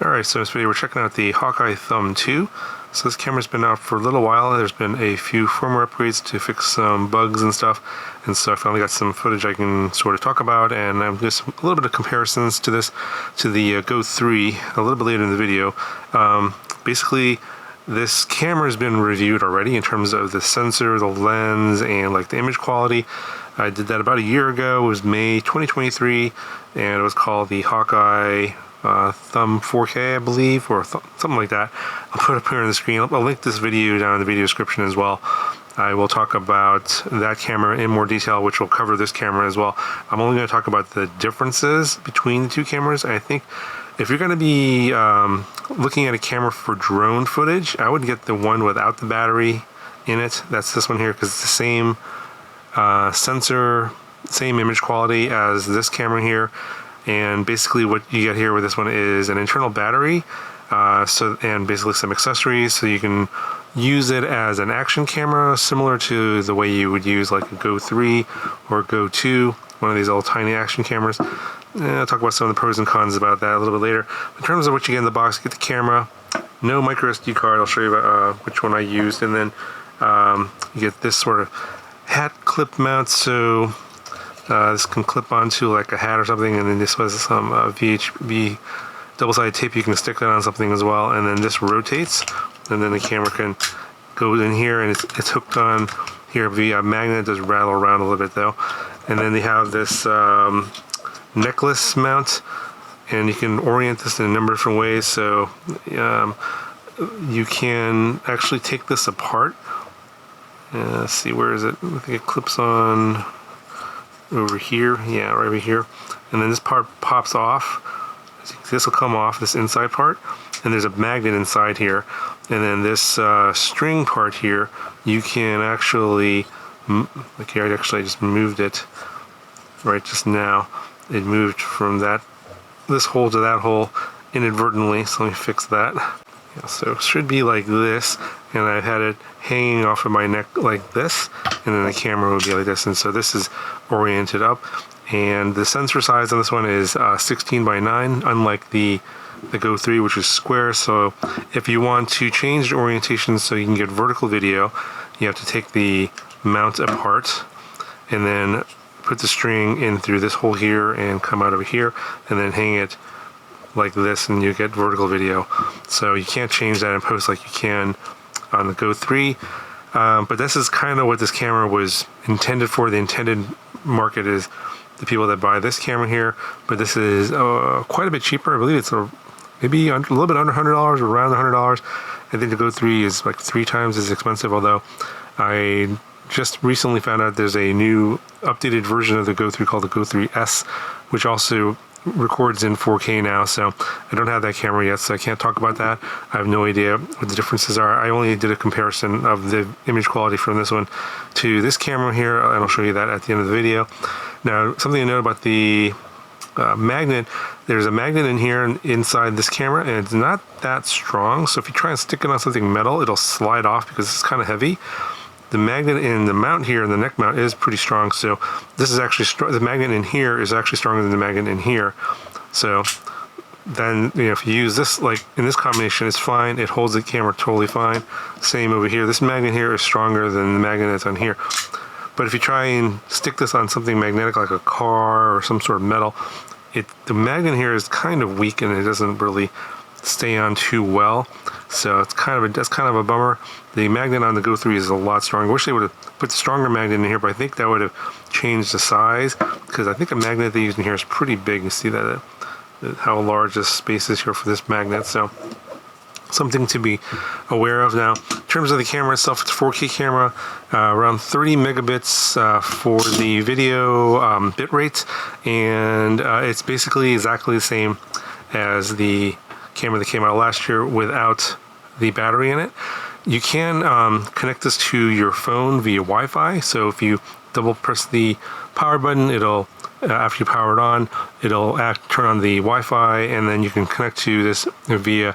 Alright, so in this video we're checking out the Hawkeye Thumb 2. So this camera's been out for a little while. There's been a few firmware upgrades to fix some bugs and stuff. And so I finally got some footage I can sort of talk about, and I'm just a little bit of comparisons to this, to the Go 3 a little bit later in the video. Basically, this camera has been reviewed already in terms of the sensor, the lens, and like the image quality. I did that about a year ago. It was May 2023, and it was called the Hawkeye Thumb 4K, I believe, or something like that. I'll put it up here on the screen. I'll link this video down in the video description as well. I will talk about that camera in more detail, which will cover this camera as well. I'm only going to talk about the differences between the two cameras. I think if you're going to be looking at a camera for drone footage, I would get the one without the battery in it. That's this one here, because it's the same sensor, same image quality as this camera here. And basically what you get here with this one is an internal battery, and basically some accessories, so you can use it as an action camera, similar to the way you would use like a Go 3 or Go 2, one of these little tiny action cameras. I'll talk about some of the pros and cons about that a little bit later. In terms of what you get in the box, you get the camera, no micro SD card. I'll show you which one I used, and then you get this sort of hat clip mount, so this can clip onto like a hat or something, and then this was some VHB double-sided tape. You can stick that on something as well, and then this rotates, and then the camera can go in here, and it's hooked on here via a magnet. It does rattle around a little bit though. And then they have this necklace mount, and you can orient this in a number of different ways. So you can actually take this apart. Let's see, where is it? I think it clips on over here, yeah, right over here, and then this part pops off. This will come off, this inside part, and there's a magnet inside here, and then this string part here, you can actually, like here, I just moved it right just now. It moved from this hole to that hole inadvertently, so let me fix that. Yeah, so it should be like this, and I've had it hanging off of my neck like this, and then the camera would be like this, and so this is oriented up. And the sensor size on this one is 16 by 9, unlike the Go 3, which is square. So if you want to change the orientation so you can get vertical video, you have to take the mount apart and then put the string in through this hole here and come out over here, and then hang it like this, and you get vertical video. So you can't change that in post like you can on the Go 3. But this is kind of what this camera was intended for. The intended market is the people that buy this camera here, but this is quite a bit cheaper. I believe it's maybe a little bit under $100, or around $100. I think the Go 3 is like 3 times as expensive, although I just recently found out there's a new updated version of the Go 3 called the Go 3S, which also records in 4K now. So I don't have that camera yet, so I can't talk about that. I have no idea what the differences are. I only did a comparison of the image quality from this one to this camera here, and I'll show you that at the end of the video. Now, something to note about the magnet, there's a magnet in here inside this camera, and it's not that strong, so if you try and stick it on something metal, it'll slide off because it's kind of heavy. The magnet in the mount here, and the neck mount, is pretty strong, so this is actually the magnet in here is actually stronger than the magnet in here. So then, you know, if you use this, like in this combination, it's fine. It holds the camera totally fine. Same over here. This magnet here is stronger than the magnet that's on here. But if you try and stick this on something magnetic like a car or some sort of metal, the magnet here is kind of weak, and it doesn't really stay on too well. So it's that's kind of a bummer. The magnet on the Go 3 is a lot stronger. I wish they would have put the stronger magnet in here, but I think that would have changed the size, because I think the magnet they use in here is pretty big. You see that how large this space is here for this magnet. So something to be aware of. Now, in terms of the camera itself, it's a 4K camera, around 30 megabits for the video bit rate, and it's basically exactly the same as the camera that came out last year without the battery in it. You can connect this to your phone via Wi-Fi. So if you double press the power button, it'll after you power it on, it'll turn on the Wi-Fi, and then you can connect to this via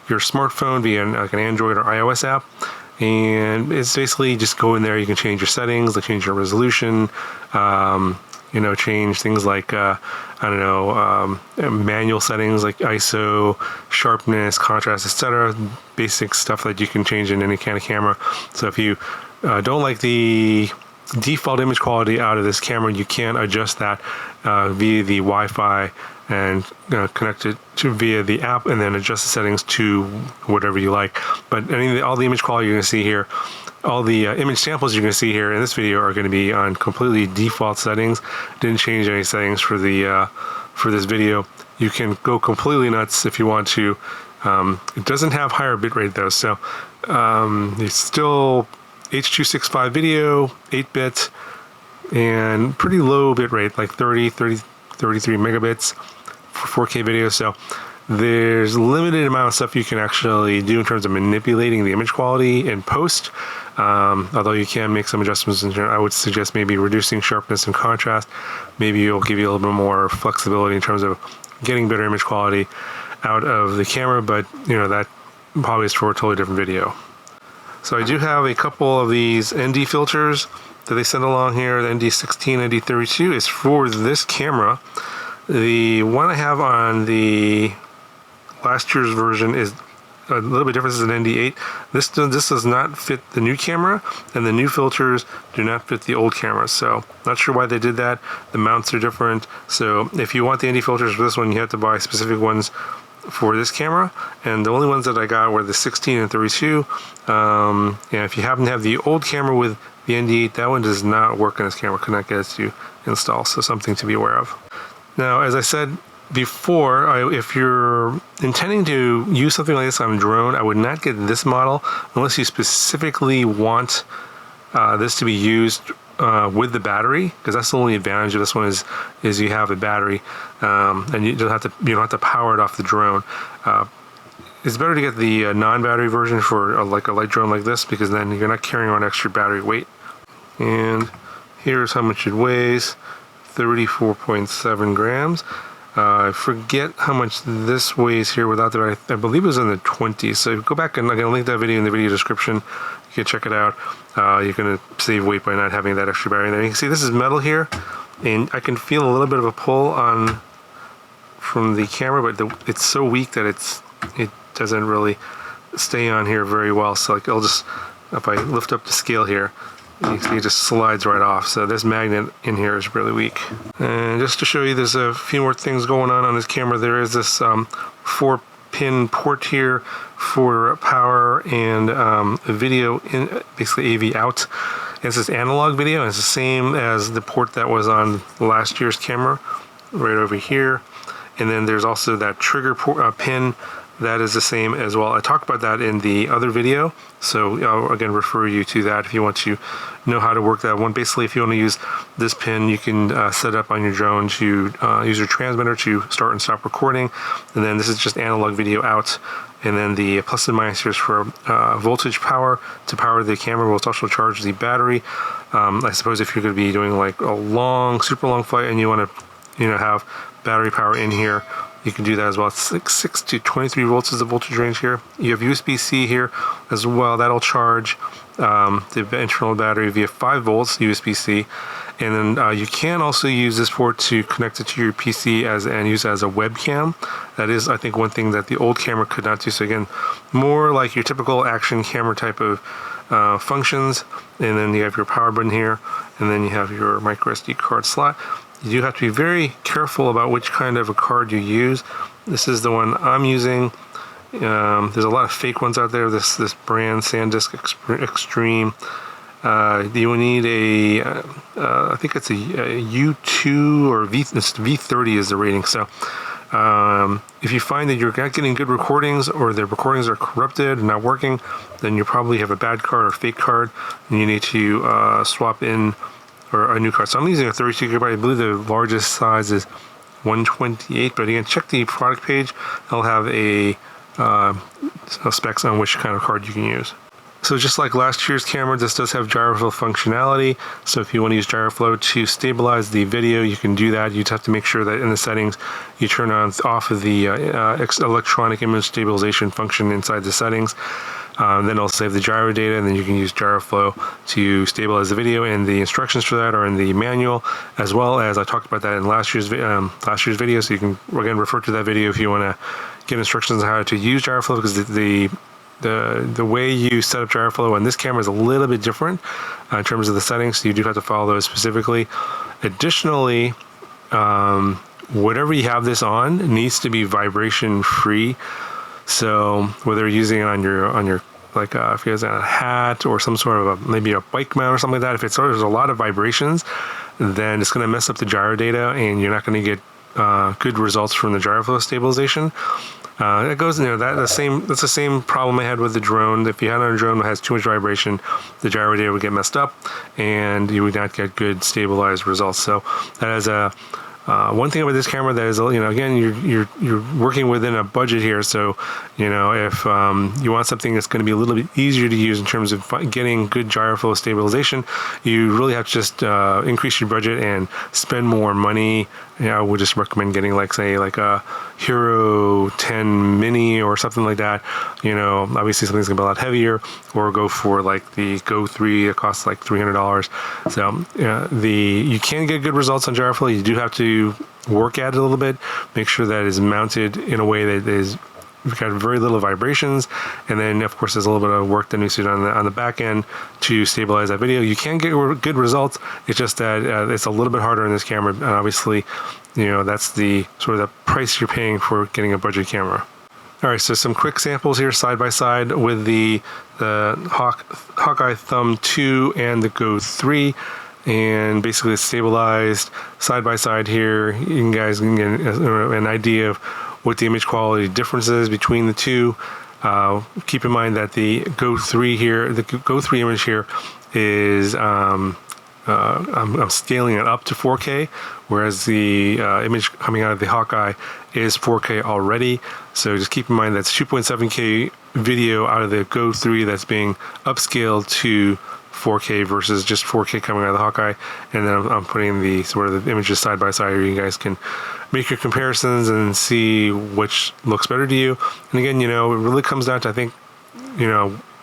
your smartphone via like an Android or iOS app. And it's basically just go in there, you can change your settings, change your resolution, you know, change things like, I don't know, manual settings like ISO, sharpness, contrast, etc. Basic stuff that you can change in any kind of camera. So if you don't like the default image quality out of this camera, you can adjust that via the Wi-Fi and connect it to via the app, and then adjust the settings to whatever you like. But all the image quality you're going to see here, all the image samples you're going to see here in this video are going to be on completely default settings. Didn't change any settings for the for this video. You can go completely nuts if you want to. It doesn't have higher bitrate though, so it's still H.265 video, 8-bit, and pretty low bitrate, like 33 megabits for 4K video. So there's limited amount of stuff you can actually do in terms of manipulating the image quality in post. Although you can make some adjustments, I would suggest maybe reducing sharpness and contrast. Maybe it'll give you a little bit more flexibility in terms of getting better image quality out of the camera, but you know, that probably is for a totally different video. So I do have a couple of these ND filters that they send along here. The ND16, ND32 is for this camera. The one I have on the last year's version is a little bit different. This is an ND8. This does not fit the new camera, and the new filters do not fit the old camera. So not sure why they did that. The mounts are different. So if you want the ND filters for this one, you have to buy specific ones for this camera, and the only ones that I got were the 16 and 32. And if you happen to have the old camera with the ND8, that one does not work on this camera, could not get it to install, so something to be aware of. Now, as I said before, if you're intending to use something like this on a drone, I would not get this model unless you specifically want this to be used with the battery, because that's the only advantage of this one is you have a battery, and you don't have to power it off the drone. It's better to get the non-battery version for like a light drone like this, because then you're not carrying around extra battery weight. And here's how much it weighs: 34.7 grams. I forget how much this weighs here without the, I believe it was in the 20s. So go back and I'm going to link that video in the video description. You can check it out. You're going to save weight by not having that extra battery in there. You can see this is metal here, and I can feel a little bit of a pull from the camera, but it's so weak that it doesn't really stay on here very well. So like if I lift up the scale here, you see it just slides right off. So this magnet in here is really weak. And just to show you, there's a few more things going on this camera. There is this 4-pin port here for power and video in, basically AV out. It's this analog video, and it's the same as the port that was on last year's camera, right over here. And then there's also that trigger pin. That is the same as well. I talked about that in the other video, so I'll again refer you to that if you want to know how to work that one. Basically, if you want to use this pin, you can set up on your drone to use your transmitter to start and stop recording, and then this is just analog video out, and then the plus and minus here is for voltage power to power the camera. Will also charge the battery. I suppose if you're going to be doing like a super long flight and you want to have battery power in here, you can do that as well. It's like 6 to 23 volts is the voltage range here. You have USB-C here as well. That'll charge the internal battery via 5 volts USB-C. And then you can also use this port to connect it to your PC and use it as a webcam. That is, I think, one thing that the old camera could not do. So again, more like your typical action camera type of functions. And then you have your power button here, and then you have your micro SD card slot. You do have to be very careful about which kind of a card you use. This is the one I'm using. There's a lot of fake ones out there. This brand, SanDisk Extreme. You will need I think it's a U2 or V30 is the rating. So if you find that you're not getting good recordings, or the recordings are corrupted and not working, then you probably have a bad card or fake card, and you need to swap in or a new card. So I'm using a 32 gigabyte. I believe the largest size is 128, but again, check the product page. They'll have a specs on which kind of card you can use. So just like last year's camera, this does have gyroflow functionality. So if you want to use gyroflow to stabilize the video, you can do that. You just have to make sure that in the settings, you turn off of the electronic image stabilization function inside the settings. Then it'll save the gyro data, and then you can use gyroflow to stabilize the video, and the instructions for that are in the manual, as well as I talked about that in last year's video, so you can again refer to that video if you want to get instructions on how to use gyroflow, because the way you set up gyroflow on this camera is a little bit different in terms of the settings, so you do have to follow those specifically. Additionally, whatever you have this on needs to be vibration free. So whether you're using it on your like if you have a hat or some sort of maybe a bike mount or something like that, if there's a lot of vibrations, then it's going to mess up the gyro data, and you're not going to get good results from the gyroflow stabilization. It goes, that's the same problem I had with the drone. If you had on a drone that has too much vibration, the gyro data would get messed up, and you would not get good stabilized results. So that is one thing about this camera that is, again, you're working within a budget here. So, if you want something that's going to be a little bit easier to use in terms of getting good gyroflow stabilization, you really have to just increase your budget and spend more money. I would just recommend getting like a Hero 10 Mini or something like that. Obviously something's gonna be a lot heavier, or go for like the Go 3. It costs like $300. So you can get good results on gyroflow. You do have to work at it a little bit. Make sure that it's mounted in a way that is got very little vibrations, and then of course there's a little bit of work that needs to be done on the back end to stabilize that video. You can get good results. It's just that it's a little bit harder in this camera, and obviously, that's the sort of the price you're paying for getting a budget camera. All right, so some quick samples here side by side with the Hawkeye Thumb 2 and the Go 3. And basically it's stabilized side by side here. You guys can get an idea of what the image quality difference is between the two. Keep in mind that the Go 3 here, the Go 3 image here is, I'm scaling it up to 4K, whereas the image coming out of the Hawkeye is 4K already. So just keep in mind that's 2.7K video out of the Go 3 that's being upscaled to 4K versus just 4K coming out of the Hawkeye. And then I'm putting the sort of the images side by side here. You guys can make your comparisons and see which looks better to you. And again, it really comes down to, I think,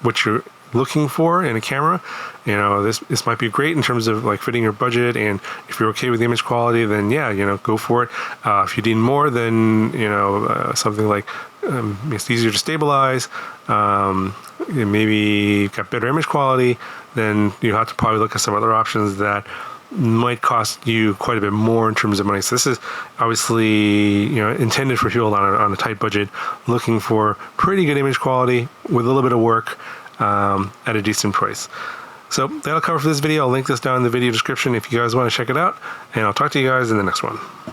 what you're looking for in a camera. This might be great in terms of like fitting your budget, and if you're okay with the image quality, then yeah, go for it. If you need more, then something like it's easier to stabilize, maybe got better image quality, then you have to probably look at some other options that might cost you quite a bit more in terms of money. So this is obviously intended for people on a tight budget, looking for pretty good image quality with a little bit of work at a decent price. So that'll cover for this video. I'll link this down in the video description if you guys want to check it out, and I'll talk to you guys in the next one.